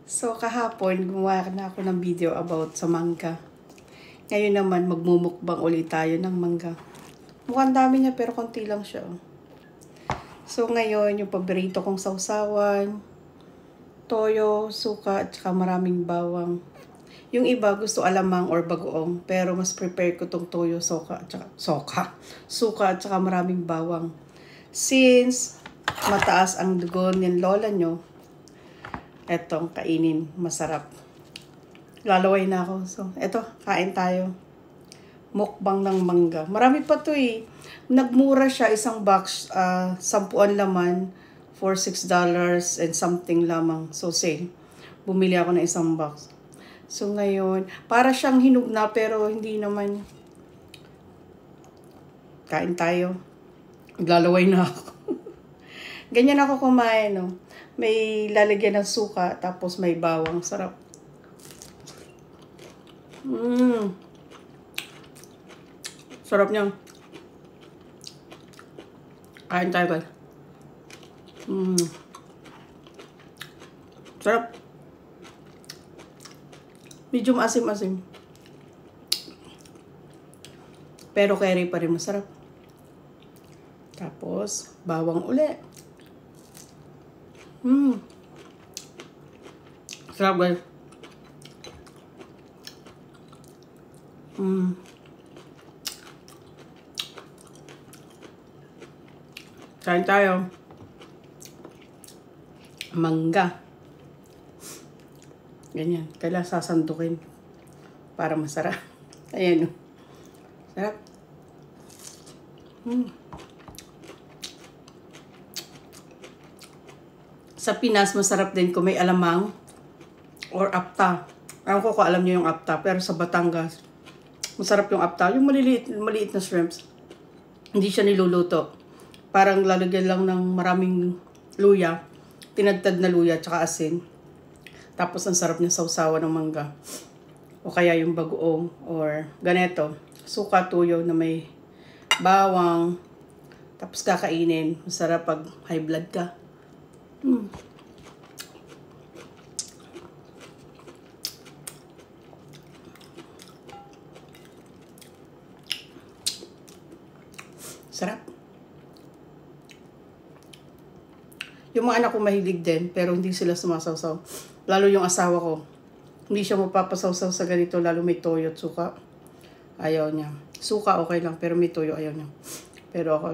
So, kahapon, gumawa na ako ng video about sa mangga. Ngayon naman, magmumukbang ulit tayo ng mangga. Mukhang dami niya, pero konti lang siya. So, ngayon, yung paborito kong sausawan, toyo, suka, at saka maraming bawang. Yung iba gusto alamang or bagoong, pero mas prepare ko tong toyo, suka, at saka maraming bawang. Since mataas ang dugo ng lola nyo, etong kainin, masarap. Lalaway na ako. So, eto, kain tayo. Mukbang ng mangga. Marami pa to eh. Nagmura siya, isang box, 10 laman for $6 and something lamang. So, say, bumili ako ng isang box. So, ngayon, para siyang hinog na pero hindi naman. Kain tayo. Lalaway na ako. Ganyan ako kumain, no? May lalagyan ng suka, tapos may bawang. Sarap. Sarap niya. Kain tayo, guys. Sarap. Medyo asim-asim. Pero curry pa rin masarap. Tapos, bawang uli. Sarap, guys. Kain tayo. Mangga. Ganyan. Kailangan sasandukin para masarap. Ayan o. Sarap. Sa Pinas, masarap din kung may alamang or apta. Ewan ko kung alam niyo yung apta, pero sa Batangas, masarap yung apta. Yung maliit na shrimps. Hindi siya niluluto. Parang lalagyan lang ng maraming luya. Tinadtad na luya, tsaka asin. Tapos ang sarap niya sausawan ng mangga. O kaya yung bagoong or ganito. Suka, tuyo na may bawang. Tapos kakainin. Masarap pag high blood ka. Sarap. Yung mga anak ko mahilig din, pero hindi sila sumasawsaw. Lalo yung asawa ko. Hindi siya mapapasawsaw sa ganito, lalo may toyo at suka. Ayaw niya. Suka okay lang, pero may toyo ayaw niya. Pero ako,